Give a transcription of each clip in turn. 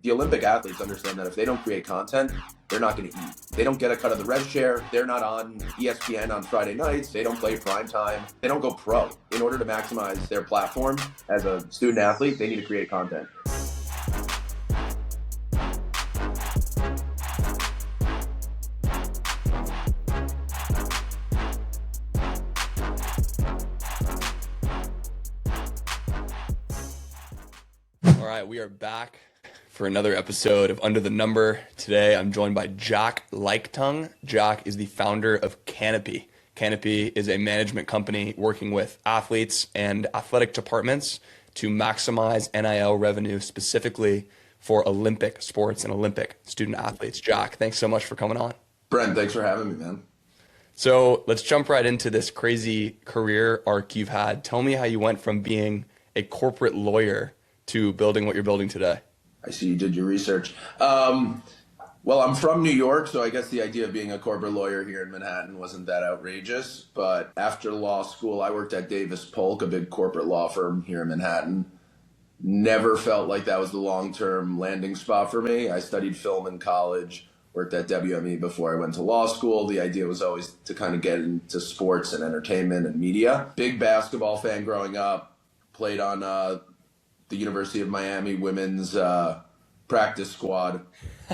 The Olympic athletes understand that if they don't create content, they're not going to eat. They don't get a cut of the rev share. They're not on ESPN on Friday nights. They don't play prime time. They don't go pro. In order to maximize their platform as a student athlete, they need to create content. All right, we are back for another episode of Under the Number. Today, I'm joined by Jack Liechtung. Jack is the founder of Canopy. Canopy is a management company working with athletes and athletic departments to maximize NIL revenue specifically for Olympic sports and Olympic student athletes. Jack, thanks so much for coming on. Brent, thanks for having me, man. So let's jump right into this crazy career arc you've had. Tell me how you went from being a corporate lawyer to building what you're building today. I see you did your research. Well, I'm from New York, so I guess the idea of being a corporate lawyer here in Manhattan wasn't that outrageous. But after law school, I worked at Davis Polk, a big corporate law firm here in Manhattan. Never felt like that was the long-term landing spot for me. I studied film in college, worked at WME before I went to law school. The idea was always to kind of get into sports and entertainment and media. Big basketball fan growing up, played on the University of Miami women's practice squad.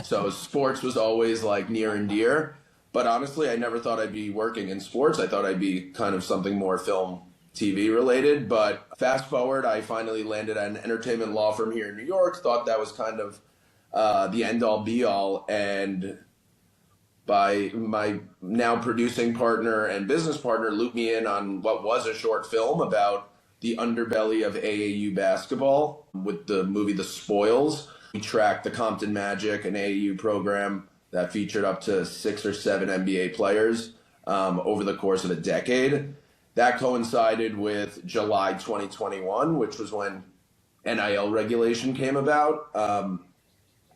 So sports was always like near and dear. But honestly, I never thought I'd be working in sports. I thought I'd be kind of something more film, TV related. But fast forward, I finally landed at an entertainment law firm here in New York. Thought that was kind of the end all be all. And by my now producing partner and business partner looped me in on what was a short film about the underbelly of AAU basketball with the movie The Spoils. We tracked the Compton Magic, an AAU program that featured up to 6 or 7 NBA players over the course of a decade. That coincided with July 2021, which was when NIL regulation came about.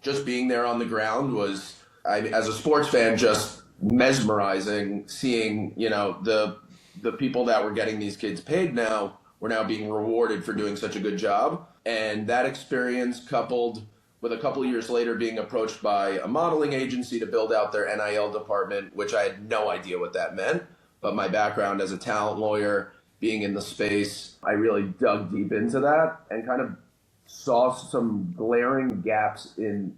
Just being there on the ground was, as a sports fan, just mesmerizing, seeing, the people that were getting these kids paid now were now being rewarded for doing such a good job. And that experience, coupled with a couple of years later being approached by a modeling agency to build out their NIL department, which I had no idea what that meant. But my background as a talent lawyer, being in the space, I really dug deep into that and kind of saw some glaring gaps in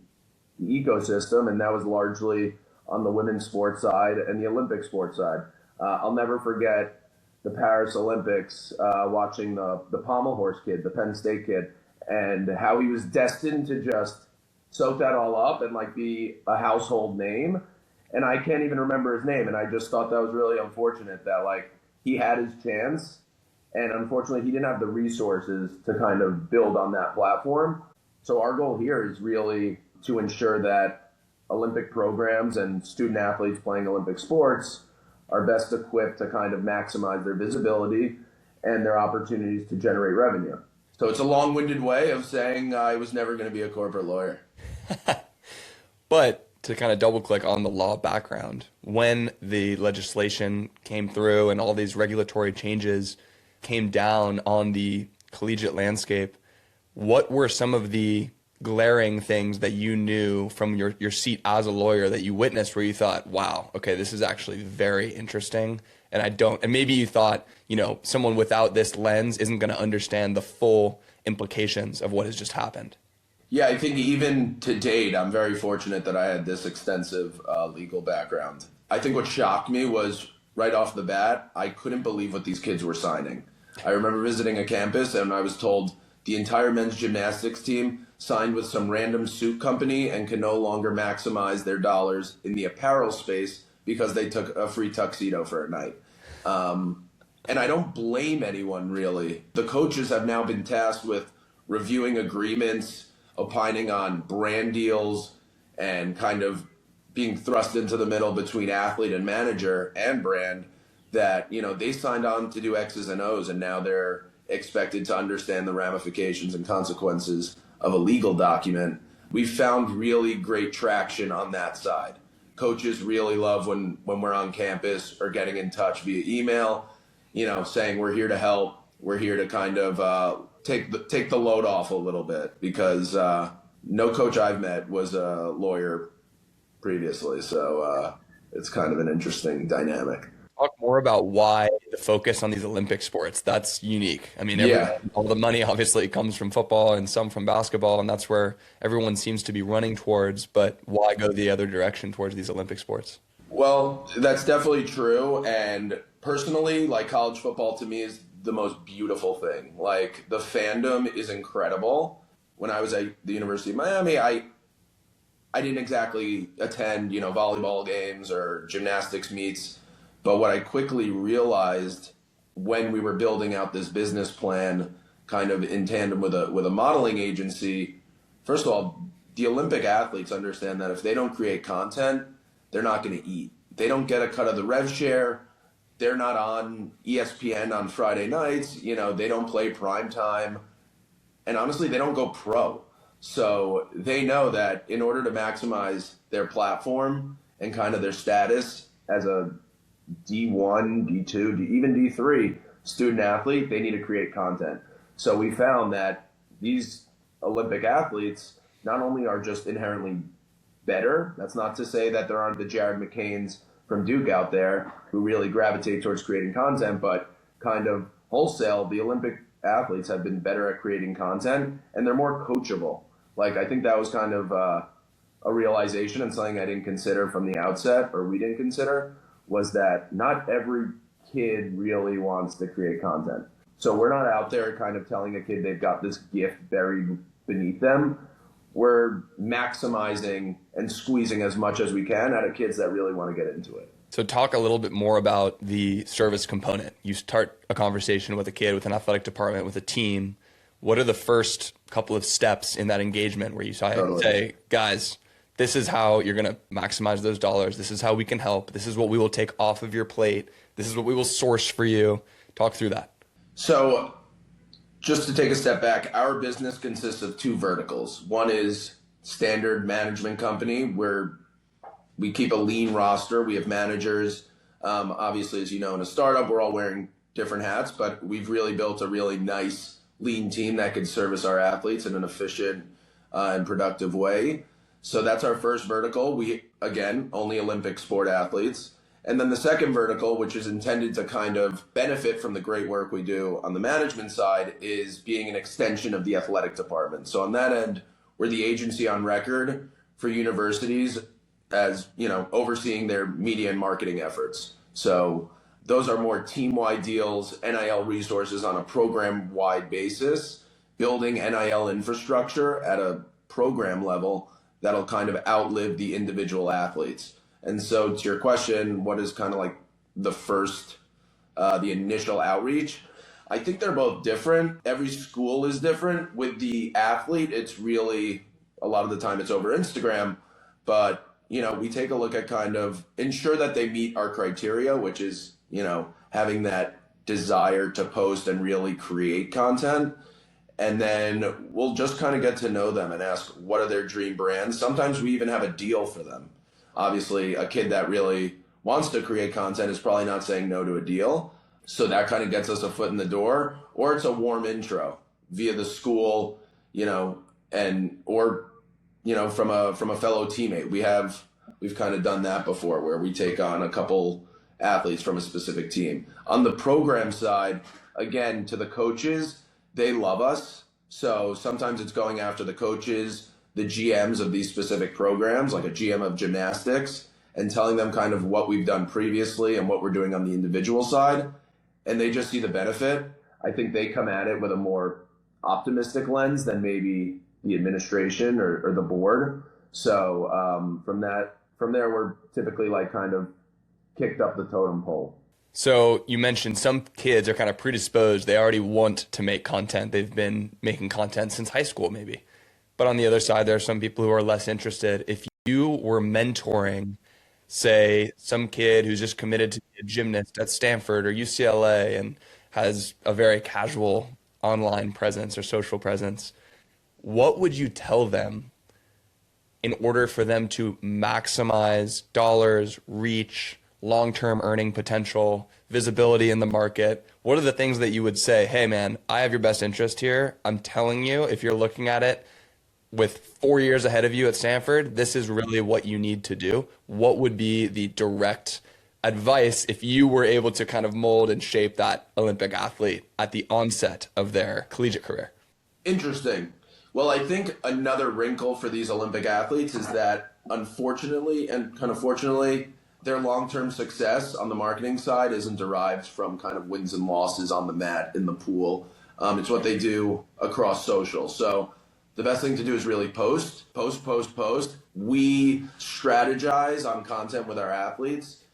the ecosystem. And that was largely on the women's sports side and the Olympic sports side. I'll never forget the Paris Olympics, watching the pommel horse kid, the Penn State kid, and how he was destined to just soak that all up and like be a household name. And I can't even remember his name. And I just thought that was really unfortunate that like he had his chance. And unfortunately, he didn't have the resources to kind of build on that platform. So our goal here is really to ensure that Olympic programs and student athletes playing Olympic sports are best equipped to kind of maximize their visibility and their opportunities to generate revenue. So it's a long-winded way of saying I was never going to be a corporate lawyer. But to kind of double click on the law background, when the legislation came through and all these regulatory changes came down on the collegiate landscape, what were some of the glaring things that you knew from your seat as a lawyer that you witnessed where you thought, wow, okay, this is actually very interesting. And maybe you thought, someone without this lens isn't going to understand the full implications of what has just happened. Yeah, I think even to date, I'm very fortunate that I had this extensive legal background. I think what shocked me was right off the bat, I couldn't believe what these kids were signing. I remember visiting a campus and I was told the entire men's gymnastics team signed with some random suit company and can no longer maximize their dollars in the apparel space because they took a free tuxedo for a night. And I don't blame anyone, really. The coaches have now been tasked with reviewing agreements, opining on brand deals, and kind of being thrust into the middle between athlete and manager and brand that, they signed on to do X's and O's, and now they're expected to understand the ramifications and consequences of a legal document. We've found really great traction on that side. Coaches really love when we're on campus or getting in touch via email, saying we're here to help. We're here to kind of take the load off a little bit because No coach I've met was a lawyer previously, so it's kind of an interesting dynamic. Talk more about why the focus on these Olympic sports. That's unique. I mean, Yeah. all the money obviously comes from football and some from basketball, and that's where everyone seems to be running towards. But why go the other direction towards these Olympic sports? Well, that's definitely true. And personally, like college football to me is the most beautiful thing. Like the fandom is incredible. When I was at the University of Miami, I didn't exactly attend, volleyball games or gymnastics meets. But what I quickly realized when we were building out this business plan, kind of in tandem with a modeling agency, first of all, the Olympic athletes understand that if they don't create content, they're not going to eat. They don't get a cut of the rev share. They're not on ESPN on Friday nights. They don't play prime time. And honestly, they don't go pro. So they know that in order to maximize their platform and kind of their status as a D1, D2, even D3 student athlete, they need to create content. So we found that these Olympic athletes not only are just inherently better, that's not to say that there aren't the Jared McCains from Duke out there who really gravitate towards creating content, but kind of wholesale, the Olympic athletes have been better at creating content and they're more coachable. Like, I think that was kind of a realization and something I didn't consider from the outset, or we didn't consider, was that not every kid really wants to create content. So we're not out there kind of telling a kid they've got this gift buried beneath them. We're maximizing and squeezing as much as we can out of kids that really want to get into it. So talk a little bit more about the service component. You start a conversation with a kid, with an athletic department, with a team. What are the first couple of steps in that engagement where you say, guys, this is how you're going to maximize those dollars. This is how we can help. This is what we will take off of your plate. This is what we will source for you. Talk through that. So just to take a step back, our business consists of two verticals. One is standard management company, where we keep a lean roster. We have managers. Obviously, as you know, in a startup, we're all wearing different hats, but we've really built a really nice lean team that can service our athletes in an efficient and productive way. So that's our first vertical. We, again, only Olympic sport athletes. And then the second vertical, which is intended to kind of benefit from the great work we do on the management side, is being an extension of the athletic department. So on that end, we're the agency on record for universities as, overseeing their media and marketing efforts. So those are more team-wide deals, NIL resources on a program-wide basis, building NIL infrastructure at a program level that'll kind of outlive the individual athletes. And so to your question, what is kind of like the first, the initial outreach? I think they're both different. Every school is different. With the athlete, it's really, a lot of the time it's over Instagram, but we take a look at kind of ensure that they meet our criteria, which is, having that desire to post and really create content. And then we'll just kind of get to know them and ask, what are their dream brands? Sometimes we even have a deal for them. Obviously, a kid that really wants to create content is probably not saying no to a deal. So that kind of gets us a foot in the door, or it's a warm intro via the school, or from a fellow teammate. We've kind of done that before, where we take on a couple athletes from a specific team. On the program side, again, to the coaches, they love us. So sometimes it's going after the coaches, the GMs of these specific programs, like a GM of gymnastics, and telling them kind of what we've done previously and what we're doing on the individual side. And they just see the benefit. I think they come at it with a more optimistic lens than maybe the administration or the board. So from there, we're typically like kind of kicked up the totem pole. So you mentioned some kids are kind of predisposed. They already want to make content. They've been making content since high school, maybe. But on the other side, there are some people who are less interested. If you were mentoring, say, some kid who's just committed to be a gymnast at Stanford or UCLA and has a very casual online presence or social presence, what would you tell them in order for them to maximize dollars, reach, long-term earning potential, visibility in the market? What are the things that you would say, hey man, I have your best interest here. I'm telling you, if you're looking at it, with 4 years ahead of you at Stanford, this is really what you need to do. What would be the direct advice if you were able to kind of mold and shape that Olympic athlete at the onset of their collegiate career? Interesting. Well, I think another wrinkle for these Olympic athletes is that, unfortunately and kind of fortunately, their long-term success on the marketing side isn't derived from kind of wins and losses on the mat in the pool. It's what they do across social. So the best thing to do is really post. We strategize on content with our athletes,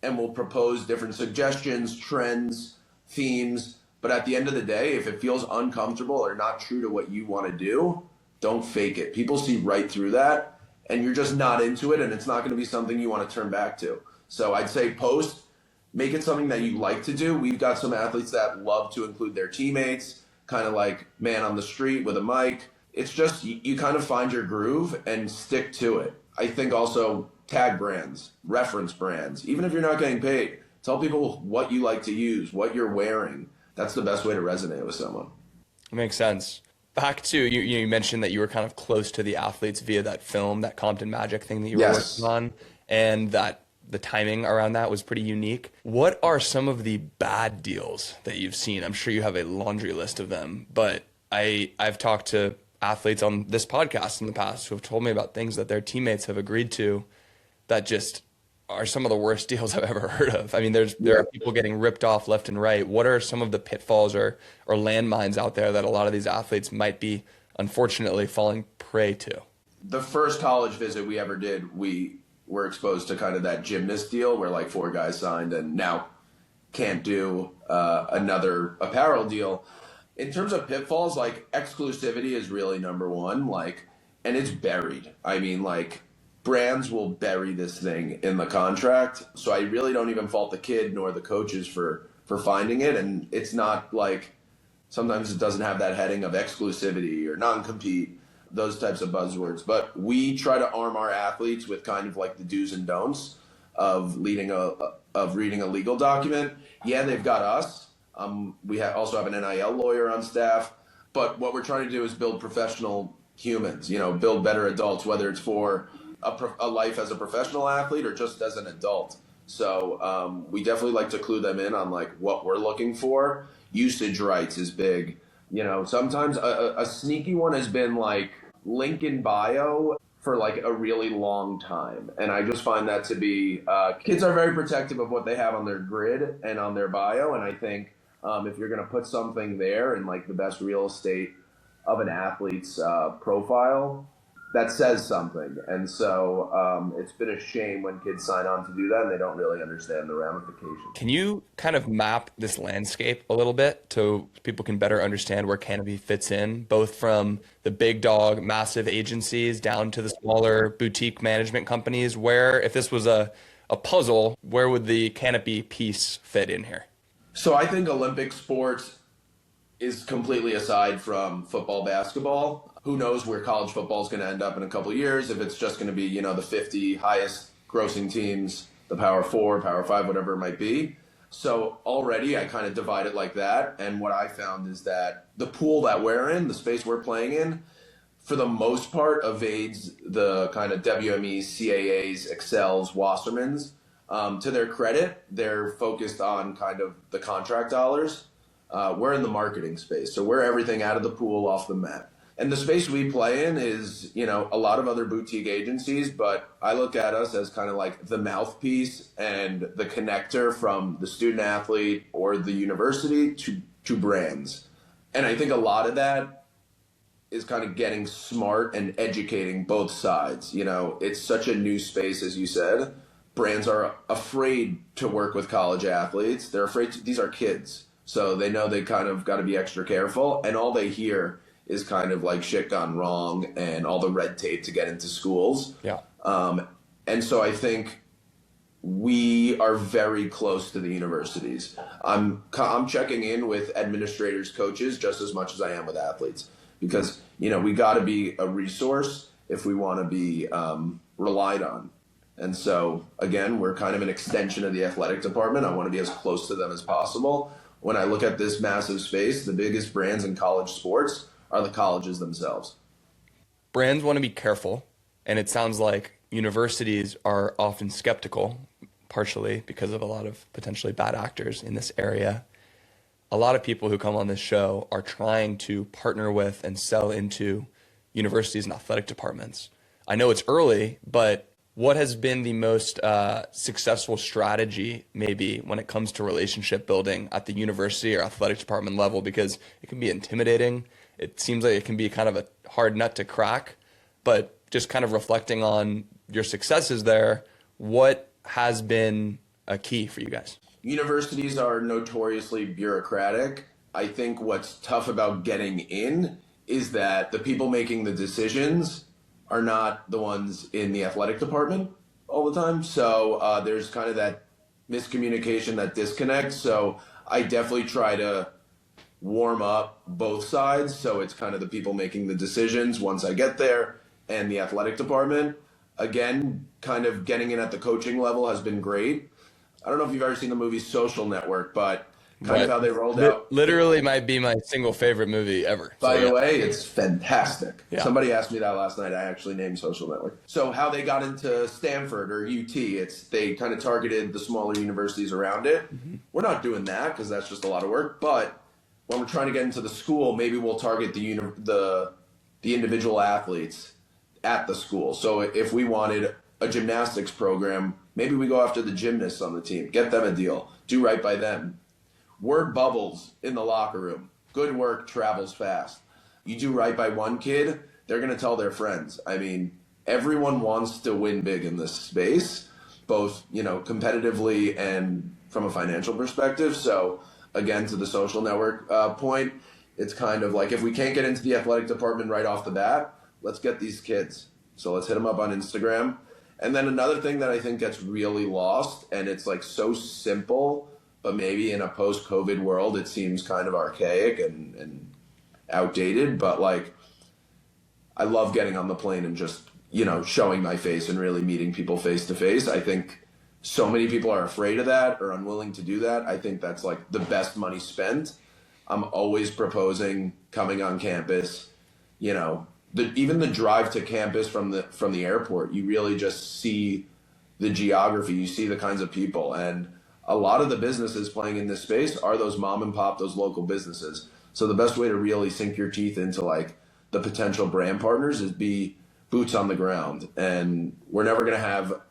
and we'll propose different suggestions, trends, themes. But at the end of the day, if it feels uncomfortable or not true to what you want to do, don't fake it. People see right through that, and you're just not into it, and it's not going to be something you want to turn back to. So I'd say post, make it something that you like to do. We've got some athletes that love to include their teammates, kind of like man on the street with a mic. It's just you kind of find your groove and stick to it. I think also tag brands, reference brands, even if you're not getting paid, tell people what you like to use, what you're wearing. That's the best way to resonate with someone. It makes sense. Back to, you mentioned that you were kind of close to the athletes via that film, that Compton Magic thing that you were working on, and that the timing around that was pretty unique. What are some of the bad deals that you've seen? I'm sure you have a laundry list of them, but I've talked to athletes on this podcast in the past who have told me about things that their teammates have agreed to that just are some of the worst deals I've ever heard of. I mean, there are people getting ripped off left and right. What are some of the pitfalls or landmines out there that a lot of these athletes might be, unfortunately, falling prey to? The first college visit we ever did, we were exposed to kind of that gymnast deal where like 4 guys signed and now can't do another apparel deal. In terms of pitfalls, like exclusivity is really number one, like, and it's buried. I mean, like, brands will bury this thing in the contract. So I really don't even fault the kid nor the coaches for finding it. And it's not like, sometimes it doesn't have that heading of exclusivity or non-compete, those types of buzzwords. But we try to arm our athletes with kind of like the do's and don'ts of reading a legal document. Yeah, they've got us. We also have an NIL lawyer on staff. But what we're trying to do is build professional humans, build better adults, whether it's for a life as a professional athlete or just as an adult. So we definitely like to clue them in on like what we're looking for. Usage rights is big. Sometimes a sneaky one has been like link in bio for like a really long time. And I just find that to be, kids are very protective of what they have on their grid and on their bio. And I think if you're going to put something there in like the best real estate of an athlete's profile, that says something. And so it's been a shame when kids sign on to do that and they don't really understand the ramifications. Can you kind of map this landscape a little bit so people can better understand where Canopy fits in, both from the big dog, massive agencies down to the smaller boutique management companies? Where, if this was a puzzle, where would the Canopy piece fit in here? So I think Olympic sports is completely aside from football, basketball. Who knows where college football is going to end up in a couple of years, if it's just going to be, the 50 highest grossing teams, the Power 4, Power 5, whatever it might be. So already I kind of divide it like that. And what I found is that the pool that we're in, the space we're playing in, for the most part evades the kind of WMEs, CAAs, Excels, Wassermans. To their credit, they're focused on kind of the contract dollars. We're in the marketing space. So we're everything out of the pool, off the mat. And the space we play in is, a lot of other boutique agencies, but I look at us as kind of like the mouthpiece and the connector from the student athlete or the university to brands. And I think a lot of that is kind of getting smart and educating both sides. It's such a new space, as you said. Brands are afraid to work with college athletes. They're afraid these are kids. So they know they kind of got to be extra careful. And all they hear is kind of like shit gone wrong and all the red tape to get into schools. Yeah. And so I think we are very close to the universities. I'm checking in with administrators, coaches, just as much as I am with athletes, because, we got to be a resource if we want to be relied on. And so, again, we're kind of an extension of the athletic department. I want to be as close to them as possible. When I look at this massive space, the biggest brands in college sports are the colleges themselves. brands want to be careful, and it sounds like universities are often skeptical, partially because of a lot of potentially bad actors in this area. A lot of people who come on this show are trying to partner with and sell into universities and athletic departments. I know it's early, but what has been the most successful strategy maybe when it comes to relationship building at the university or athletic department level? Because it can be intimidating. It seems like it can be kind of a hard nut to crack, but just kind of reflecting on your successes there, what has been a key for you guys? Universities are notoriously bureaucratic. I think what's tough about getting in is that the people making the decisions are not the ones in the athletic department all the time. So there's kind of that miscommunication, that disconnect. So I definitely try to warm up both sides. So it's kind of the people making the decisions once I get there and the athletic department. Again, kind of getting in at the coaching level has been great. I don't know if you've ever seen the movie Social Network, but kind of how they rolled out. Literally might be my single favorite movie ever. By the way, it's fantastic. Yeah. Somebody asked me that last night. I actually named Social Network. So how they got into Stanford or UT, they kind of targeted the smaller universities around it. Mm-hmm. We're not doing that because that's just a lot of work. But when we're trying to get into the school, maybe we'll target the individual athletes at the school. So if we wanted a gymnastics program, maybe we go after the gymnasts on the team, get them a deal, do right by them. Word bubbles in the locker room. Good work travels fast. You do right by one kid, they're going to tell their friends. I mean, everyone wants to win big in this space, both, competitively and from a financial perspective. So again, to the Social Network point, it's kind of like if we can't get into the athletic department right off the bat, let's get these kids. So let's hit them up on Instagram. And then another thing that I think gets really lost, and it's like so simple, but maybe in a post-COVID world, it seems kind of archaic and outdated. But like, I love getting on the plane and just, showing my face and really meeting people face to face. I think so many people are afraid of that or unwilling to do that. I think that's like the best money spent. I'm always proposing coming on campus, even the drive to campus from the airport, you really just see the geography, you see the kinds of people. And a lot of the businesses playing in this space are those mom and pop, those local businesses. So the best way to really sink your teeth into like the potential brand partners is be boots on the ground. And we're never going to have,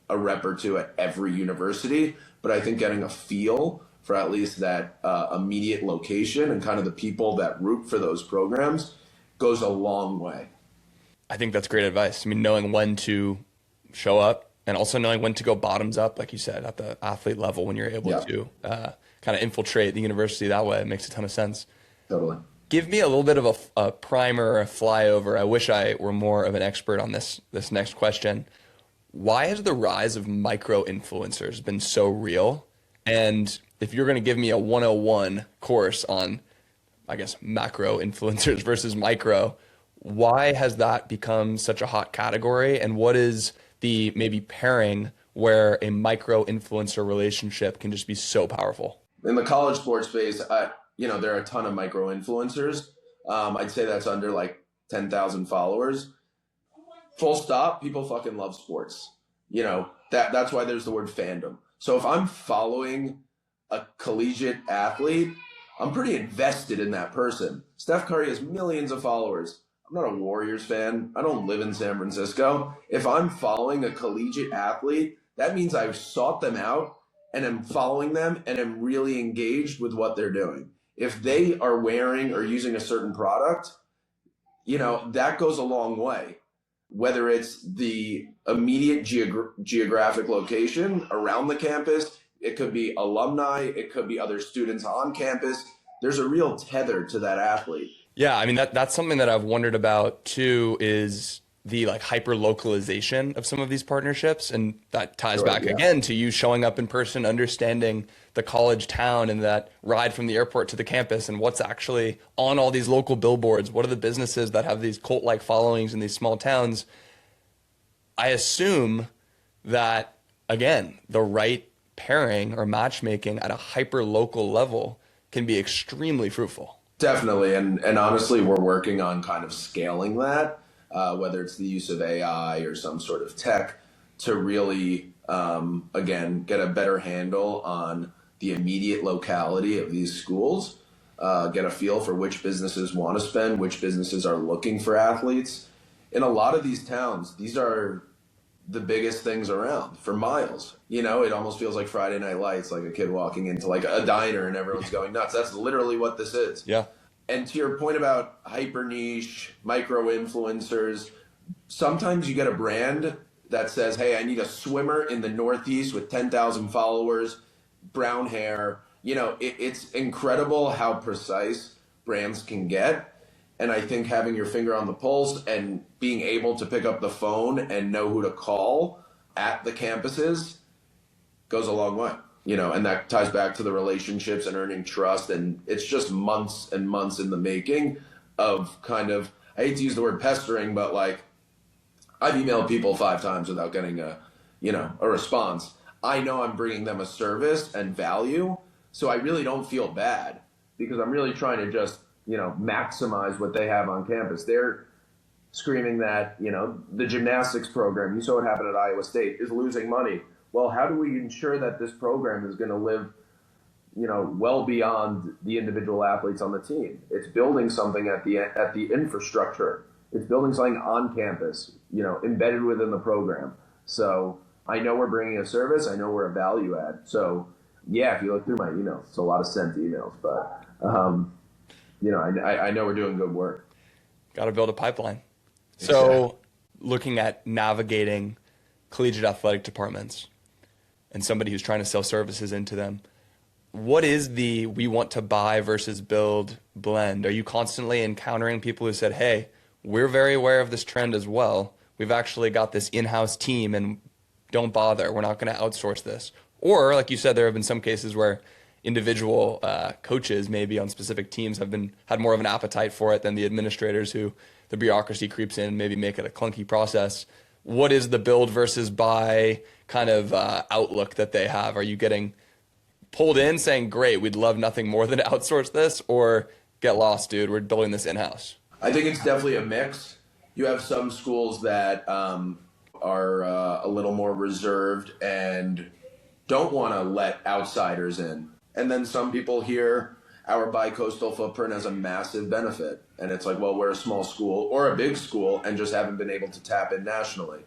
a rep or two at every university, but I think getting a feel for at least that immediate location and kind of the people that root for those programs goes a long way. I think that's great advice. I mean, knowing when to show up and also knowing when to go bottoms up, like you said, at the athlete level, when you're able to kind of infiltrate the university that way, it makes a ton of sense. Totally. Give me a little bit of a primer or a flyover. I wish I were more of an expert on this next question. Why has the rise of micro influencers been so real? And if you're going to give me a 101 course on, I guess, macro influencers versus micro, why has that become such a hot category? And what is the maybe pairing where a micro influencer relationship can just be so powerful? In the college sports space, there are a ton of micro influencers. I'd say that's under like 10,000 followers. Full stop, people fucking love sports. That's why there's the word fandom. So if I'm following a collegiate athlete, I'm pretty invested in that person. Steph Curry has millions of followers. I'm not a Warriors fan. I don't live in San Francisco. If I'm following a collegiate athlete, that means I've sought them out and am following them and am really engaged with what they're doing. If they are wearing or using a certain product, that goes a long way. Whether it's the immediate geographic location around the campus, it could be alumni, it could be other students on campus. There's a real tether to that athlete. Yeah, I mean, that's something that I've wondered about too, is the like hyper localization of some of these partnerships. And that ties back again to you showing up in person, understanding the college town and that ride from the airport to the campus and what's actually on all these local billboards. What are the businesses that have these cult-like followings in these small towns? I assume that, again, the right pairing or matchmaking at a hyper local level can be extremely fruitful. Definitely. And honestly, we're working on kind of scaling that. whether it's the use of AI or some sort of tech, to really, again, get a better handle on the immediate locality of these schools, get a feel for which businesses want to spend, which businesses are looking for athletes. In a lot of these towns, these are the biggest things around for miles. You know, it almost feels like Friday Night Lights, like a kid walking into like a diner and everyone's going nuts. That's literally what this is. Yeah. And to your point about hyper niche, micro influencers, sometimes you get a brand that says, hey, I need a swimmer in the Northeast with 10,000 followers, brown hair. You know, it's incredible how precise brands can get. And I think having your finger on the pulse and being able to pick up the phone and know who to call at the campuses goes a long way. You know, and that ties back to the relationships and earning trust. And it's just months and months in the making of kind of, I hate to use the word pestering, but like I've emailed people 5 times without getting a response. I know I'm bringing them a service and value. So I really don't feel bad because I'm really trying to just, maximize what they have on campus. They're screaming that, the gymnastics program, you saw what happened at Iowa State, is losing money. Well, how do we ensure that this program is going to live, well beyond the individual athletes on the team? It's building something at the infrastructure. It's building something on campus, embedded within the program. So I know we're bringing a service. I know we're a value add. So yeah, if you look through my emails, it's a lot of sent emails, but I know we're doing good work. Got to build a pipeline. So looking at navigating collegiate athletic departments and somebody who's trying to sell services into them, what is the we want to buy versus build blend? Are you constantly encountering people who said, hey, we're very aware of this trend as well. We've actually got this in-house team and don't bother. We're not going to outsource this. Or like you said, there have been some cases where individual coaches maybe on specific teams had more of an appetite for it than the administrators who the bureaucracy creeps in and maybe make it a clunky process. What is the build versus buy kind of outlook that they have? Are you getting pulled in saying, great, we'd love nothing more than to outsource this, or get lost, dude, we're building this in-house? I think it's definitely a mix. You have some schools that are a little more reserved and don't want to let outsiders in. And then some people hear our bi-coastal footprint as a massive benefit. And it's like, well, we're a small school or a big school and just haven't been able to tap in nationally.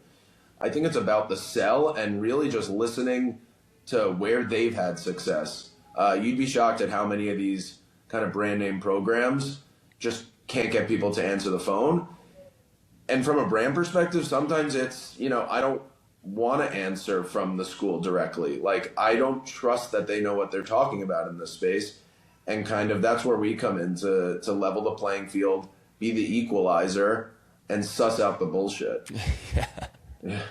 I think it's about the sell and really just listening to where they've had success. You'd be shocked at how many of these kind of brand name programs just can't get people to answer the phone. And from a brand perspective, sometimes it's, I don't want to answer from the school directly. Like, I don't trust that they know what they're talking about in this space. And kind of that's where we come in to level the playing field, be the equalizer, and suss out the bullshit. Yeah.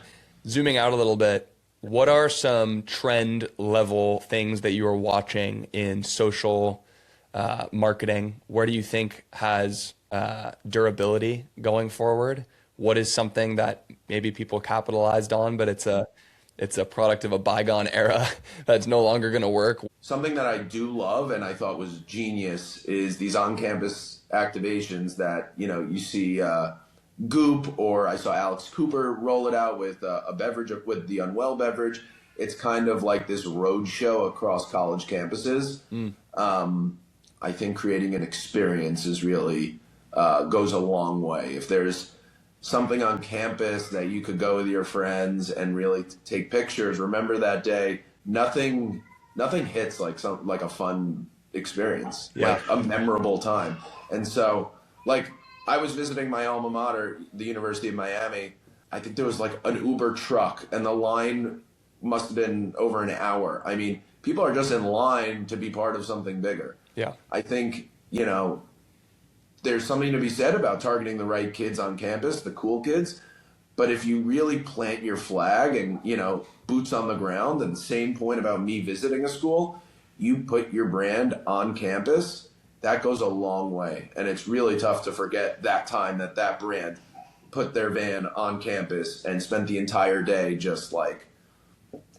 Zooming out a little bit, what are some trend level things that you are watching in social marketing? Where do you think has durability going forward? What is something that maybe people capitalized on, but it's a product of a bygone era that's no longer going to work? Something that I do love and I thought was genius is these on-campus activations that, you see Goop, or I saw Alex Cooper roll it out with a beverage, with the Unwell beverage. It's kind of like this road show across college campuses. I think creating an experience is really goes a long way. If there's something on campus that you could go with your friends and really take pictures, remember that day. Nothing hits like a fun experience, like a memorable time. And so, like, I was visiting my alma mater, the University of Miami. I think there was like an Uber truck, and the line must have been over an hour. I mean, people are just in line to be part of something bigger. Yeah. I think, there's something to be said about targeting the right kids on campus, the cool kids. But if you really plant your flag and, boots on the ground, and same point about me visiting a school, you put your brand on campus, that goes a long way. And it's really tough to forget that time that brand put their van on campus and spent the entire day just like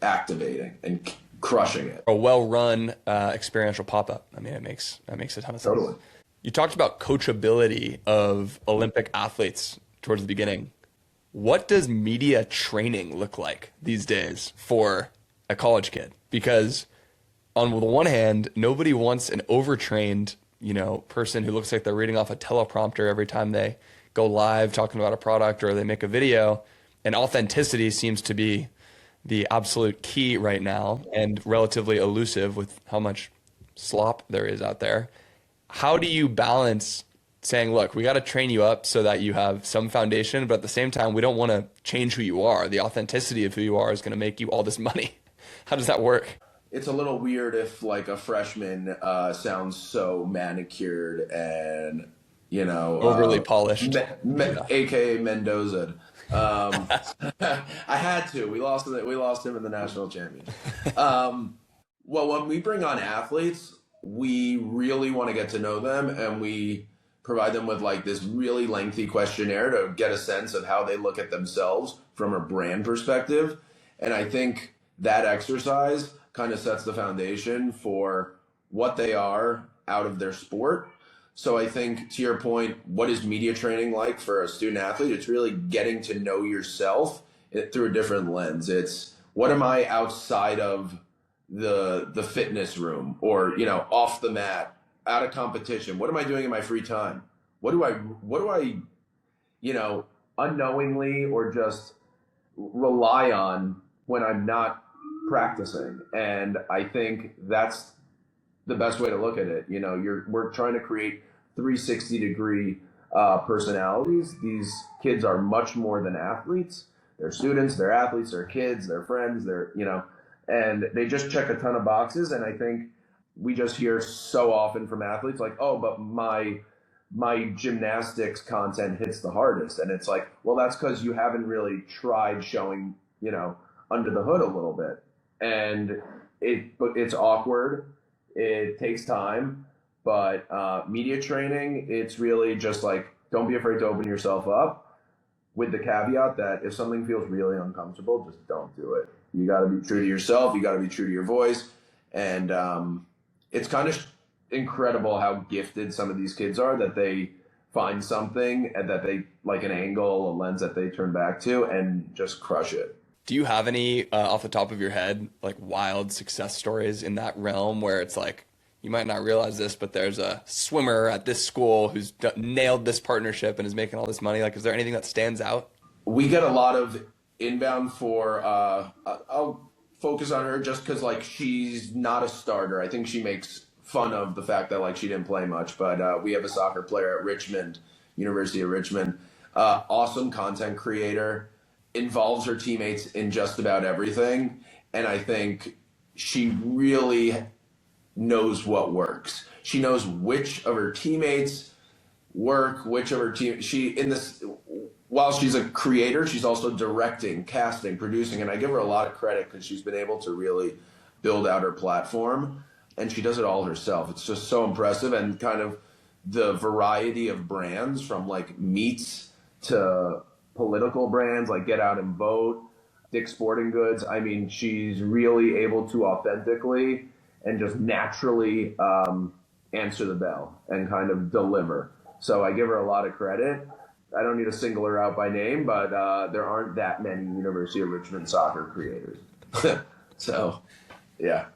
activating and crushing it. A well-run experiential pop-up. I mean, it makes a ton of sense. Totally. You talked about coachability of Olympic athletes. towards the beginning. What does media training look like these days for a college kid? Because on the one hand, nobody wants an overtrained, person who looks like they're reading off a teleprompter every time they go live talking about a product or they make a video. And authenticity seems to be the absolute key right now and relatively elusive with how much slop there is out there. How do you balance saying, look, we got to train you up so that you have some foundation, but at the same time, we don't want to change who you are. The authenticity of who you are is going to make you all this money. How does that work? It's a little weird if like a freshman sounds so manicured and, overly polished, AKA Mendoza. I had to. We lost him in the national championship. Well, when we bring on athletes, we really want to get to know them, and we provide them with like this really lengthy questionnaire to get a sense of how they look at themselves from a brand perspective. And I think that exercise kind of sets the foundation for what they are out of their sport. So I think, to your point, what is media training like for a student athlete? It's really getting to know yourself through a different lens. It's what am I outside of the fitness room or, off the mat, out of competition? What am I doing in my free time? What do I, unknowingly or just rely on when I'm not practicing? And I think that's the best way to look at it. We're trying to create 360-degree personalities. These kids are much more than athletes. They're students, they're athletes, they're kids, they're friends, and they just check a ton of boxes. And I think we just hear so often from athletes like, oh, but my gymnastics content hits the hardest. And it's like, well, that's because you haven't really tried showing, under the hood a little bit. And it's awkward. It takes time, but media training, it's really just like, don't be afraid to open yourself up, with the caveat that if something feels really uncomfortable, just don't do it. You got to be true to yourself. You got to be true to your voice. And it's kind of incredible how gifted some of these kids are, that they find something and that they like an angle, a lens that they turn back to and just crush it. Do you have any off the top of your head, like wild success stories in that realm where it's like, you might not realize this, but there's a swimmer at this school who's nailed this partnership and is making all this money? Like, is there anything that stands out? We get a lot of inbound for, I'll focus on her just because like she's not a starter. I think she makes fun of the fact that like she didn't play much, but we have a soccer player at Richmond, University of Richmond, awesome content creator, involves her teammates in just about everything. And I think she really knows what works. She knows which of her teammates work, which of her while she's a creator, she's also directing, casting, producing. And I give her a lot of credit because she's been able to really build out her platform, and she does it all herself. It's just so impressive. And kind of the variety of brands, from like meats to political brands like Get Out and Vote, Dick's Sporting Goods. I mean, she's really able to authentically and just naturally answer the bell and kind of deliver. So I give her a lot of credit. I don't need to single her out by name, but there aren't that many University of Richmond soccer creators. So, yeah.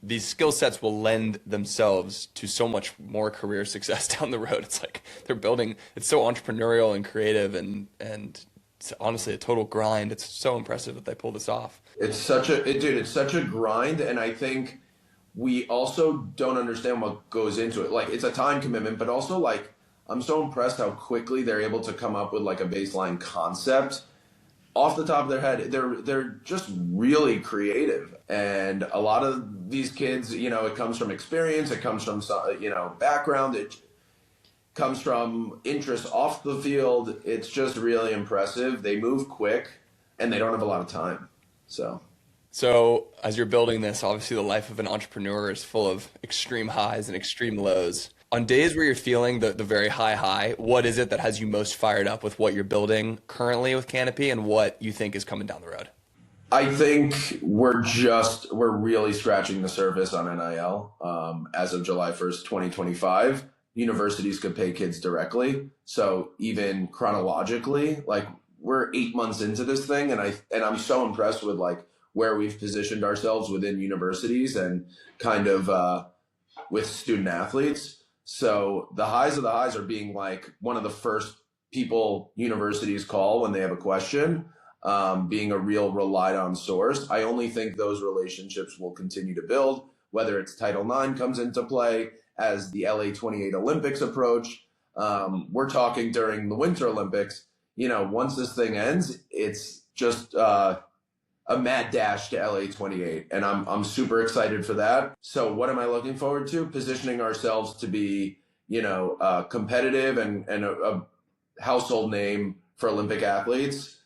These skill sets will lend themselves to so much more career success down the road. It's like they're building, it's so entrepreneurial and creative and it's honestly a total grind. It's so impressive that they pull this off. It's such a grind. And I think we also don't understand what goes into it. Like, it's a time commitment, but also like, I'm so impressed how quickly they're able to come up with like a baseline concept off the top of their head. They're just really creative. And a lot of these kids, it comes from experience, it comes from, background, it comes from interest off the field. It's just really impressive. They move quick and they don't have a lot of time. So as you're building this, obviously the life of an entrepreneur is full of extreme highs and extreme lows. On days where you're feeling the very high, what is it that has you most fired up with what you're building currently with Canopy and what you think is coming down the road? I think we're really scratching the surface on NIL as of July 1st, 2025. universities could pay kids directly. So even chronologically, like we're 8 months into this thing, and I'm so impressed with like where we've positioned ourselves within universities and kind of with student athletes. So the highs of the highs are being like one of the first people universities call when they have a question, being a real relied on source. I only think those relationships will continue to build, whether it's Title IX comes into play as the LA 28 Olympics approach. We're talking during the Winter Olympics, once this thing ends, it's just a mad dash to LA 28. And I'm super excited for that. So what am I looking forward to? Positioning ourselves to be, competitive and a household name for Olympic athletes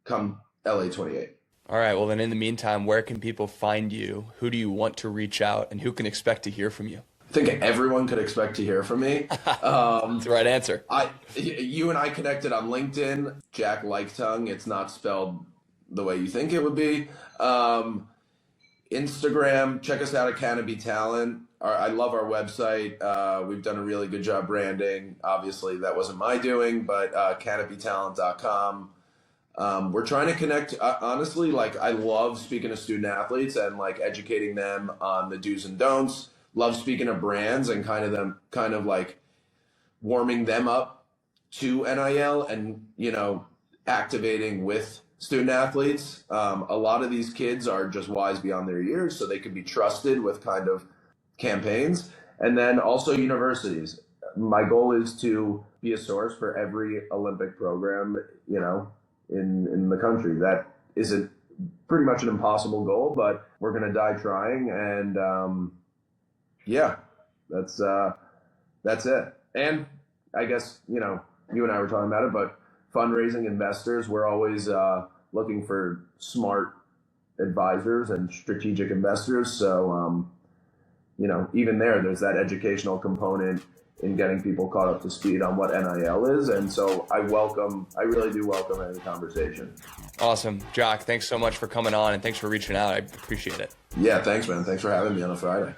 come LA 28. All right. Well, then in the meantime, where can people find you? Who do you want to reach out, and who can expect to hear from you? I think everyone could expect to hear from me. That's the right answer. You and I connected on LinkedIn, Jack Liechtung. It's not spelled the way you think it would be. Instagram, check us out at Canopy Talent. I love our website. We've done a really good job branding. Obviously, that wasn't my doing, but canopytalent.com. We're trying to connect, honestly, like I love speaking to student athletes and like educating them on the do's and don'ts. Love speaking to brands and kind of like warming them up to NIL and, activating with student athletes. A lot of these kids are just wise beyond their years, so they can be trusted with kind of campaigns. And then also universities. My goal is to be a source for every Olympic program, in the country. That isn't pretty much an impossible goal, but we're going to die trying. And that's it. And I guess, you and I were talking about it, but fundraising investors, we're always looking for smart advisors and strategic investors. So, even there's that educational component in getting people caught up to speed on what NIL is. And so I really do welcome any conversation. Awesome. Jack, thanks so much for coming on, and thanks for reaching out. I appreciate it. Yeah, thanks, man. Thanks for having me on a Friday.